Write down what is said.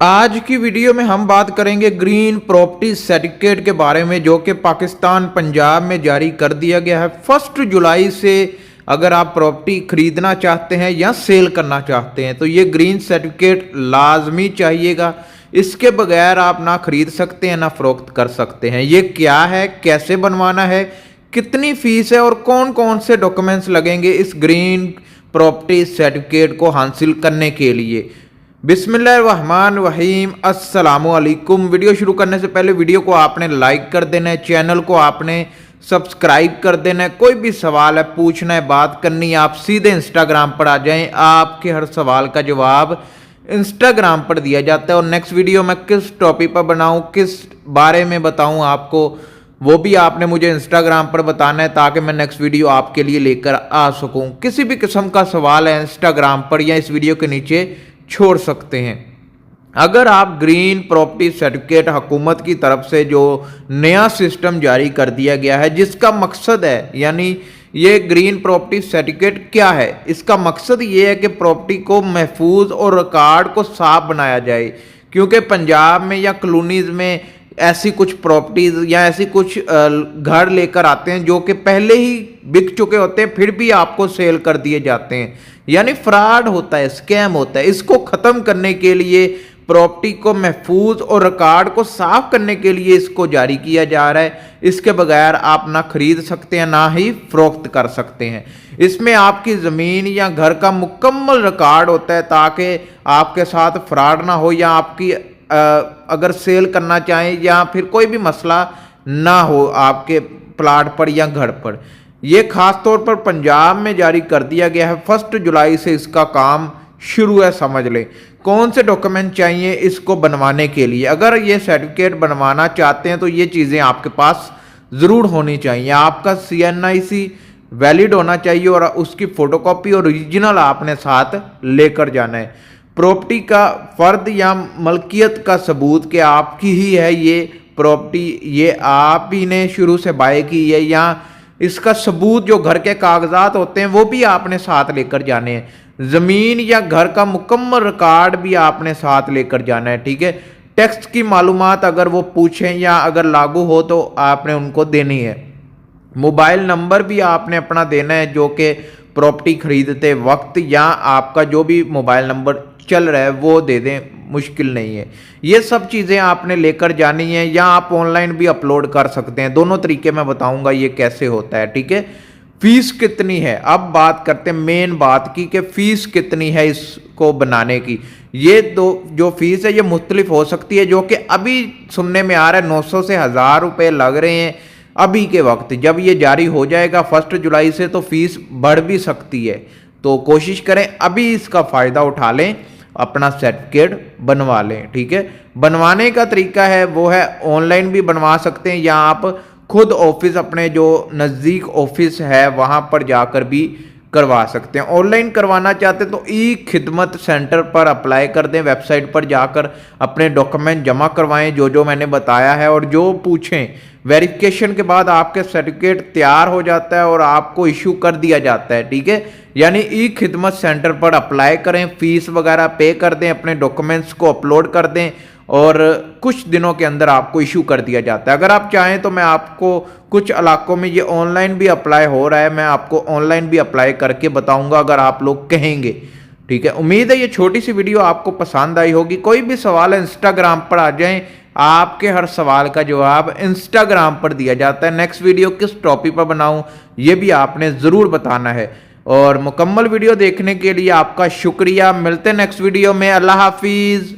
आज की वीडियो में हम बात करेंगे ग्रीन प्रॉपर्टी सर्टिफिकेट के बारे में, जो कि पाकिस्तान पंजाब में जारी कर दिया गया है 1 जुलाई से। अगर आप प्रॉपर्टी खरीदना चाहते हैं या सेल करना चाहते हैं तो ये ग्रीन सर्टिफिकेट लाजमी चाहिएगा। इसके बगैर आप ना खरीद सकते हैं ना फरोख्त कर सकते हैं। ये क्या है, कैसे बनवाना है, कितनी फीस है और कौन कौन से डॉक्यूमेंट्स लगेंगे इस ग्रीन प्रॉपर्टी सर्टिफिकेट को हासिल करने के लिए। बिस्मिल्लाहिर्रहमानिर्रहीम, अस्सलामुअलैकुम। वीडियो शुरू करने से पहले वीडियो को आपने लाइक कर देना है, चैनल को आपने सब्सक्राइब कर देना है। कोई भी सवाल है, पूछना है, बात करनी है, आप सीधे इंस्टाग्राम पर आ जाएं। आपके हर सवाल का जवाब इंस्टाग्राम पर दिया जाता है। और नेक्स्ट वीडियो मैं किस टॉपिक पर बनाऊं, किस बारे में बताऊं आपको, वो भी आपने मुझे इंस्टाग्राम पर बताना है ताकि मैं नेक्स्ट वीडियो आपके लिए लेकर आ सकूं। किसी भी किस्म का सवाल है इंस्टाग्राम पर या इस वीडियो के नीचे छोड़ सकते हैं। अगर आप ग्रीन प्रॉपर्टी सर्टिफिकेट हुकूमत की तरफ से जो नया सिस्टम जारी कर दिया गया है, जिसका मकसद है, यानी ये ग्रीन प्रॉपर्टी सर्टिफिकेट क्या है, इसका मकसद ये है कि प्रॉपर्टी को महफूज और रिकॉर्ड को साफ बनाया जाए। क्योंकि पंजाब में या कॉलोनीज में ऐसी कुछ प्रॉपर्टीज या ऐसी कुछ घर लेकर आते हैं जो कि पहले ही बिक चुके होते हैं, फिर भी आपको सेल कर दिए जाते हैं, यानी फ्रॉड होता है, स्कैम होता है। इसको ख़त्म करने के लिए, प्रॉपर्टी को महफूज और रिकॉर्ड को साफ करने के लिए इसको जारी किया जा रहा है। इसके बगैर आप ना खरीद सकते हैं ना ही फरोख्त कर सकते हैं। इसमें आपकी ज़मीन या घर का मुकम्मल रिकॉर्ड होता है ताकि आपके साथ फ्रॉड ना हो, या आपकी अगर सेल करना चाहें या फिर कोई भी मसला ना हो आपके प्लाट पर या घर पर। यह खास तौर पर पंजाब में जारी कर दिया गया है। 1 जुलाई से इसका काम शुरू है, समझ लें। कौन से डॉक्यूमेंट चाहिए इसको बनवाने के लिए? अगर ये सर्टिफिकेट बनवाना चाहते हैं तो ये चीज़ें आपके पास ज़रूर होनी चाहिए। आपका CNIC वैलिड होना चाहिए और उसकी फ़ोटोकॉपी ओरिजिनल आपने साथ लेकर जाना है। प्रॉपर्टी का फ़र्द या मलकियत का सबूत कि आपकी ही है ये प्रॉपर्टी, ये आप ही ने शुरू से बाय की है, या इसका सबूत जो घर के कागजात होते हैं वो भी आपने साथ लेकर जाने हैं। ज़मीन या घर का मुकम्मल रिकॉर्ड भी आपने साथ लेकर जाना है, ठीक है। टैक्स की मालूमात अगर वो पूछें या अगर लागू हो तो आपने उनको देनी है। मोबाइल नंबर भी आपने अपना देना है जो कि प्रॉपर्टी खरीदते वक्त, या आपका जो भी मोबाइल नंबर चल रहा है वो दे दें, मुश्किल नहीं है। ये सब चीज़ें आपने लेकर जानी है, या आप ऑनलाइन भी अपलोड कर सकते हैं। दोनों तरीके मैं बताऊंगा ये कैसे होता है, ठीक है। फीस कितनी है, अब बात करते हैं मेन बात की कि फ़ीस कितनी है इसको बनाने की। ये जो फीस है ये मुख्तलिफ हो सकती है, जो कि अभी सुनने में आ रहा है 900 से 1000 रुपये लग रहे हैं अभी के वक्त। जब ये जारी हो जाएगा 1 जुलाई से तो फीस बढ़ भी सकती है। तो कोशिश करें अभी इसका फ़ायदा उठा लें, अपना सर्टिफिकेट बनवा लें, ठीक है। बनवाने का तरीका है वो है ऑनलाइन भी बनवा सकते हैं, या आप खुद ऑफिस, अपने जो नज़दीक ऑफिस है वहाँ पर जाकर भी करवा सकते हैं। ऑनलाइन करवाना चाहते हैं तो ई-खिदमत सेंटर पर अप्लाई कर दें, वेबसाइट पर जाकर अपने डॉक्यूमेंट जमा करवाएं जो जो मैंने बताया है, और जो पूछें वेरिफिकेशन के बाद आपके सर्टिफिकेट तैयार हो जाता है और आपको इशू कर दिया जाता है, ठीक है। यानी ई-खिदमत सेंटर पर अप्लाई करें, फीस वगैरह पे कर दें, अपने डॉक्यूमेंट्स को अपलोड कर दें और कुछ दिनों के अंदर आपको इशू कर दिया जाता है। अगर आप चाहें तो मैं आपको कुछ इलाकों में ये ऑनलाइन भी अप्लाई हो रहा है, मैं आपको ऑनलाइन भी अप्लाई करके बताऊंगा अगर आप लोग कहेंगे, ठीक है। उम्मीद है ये छोटी सी वीडियो आपको पसंद आई होगी। कोई भी सवाल है इंस्टाग्राम पर आ जाएं, आपके हर सवाल का जवाब इंस्टाग्राम पर दिया जाता है। नेक्स्ट वीडियो किस टॉपिक पर बनाऊं ये भी आपने ज़रूर बताना है। और मुकम्मल वीडियो देखने के लिए आपका शुक्रिया। मिलते हैं नेक्स्ट वीडियो में। अल्लाह हाफिज़।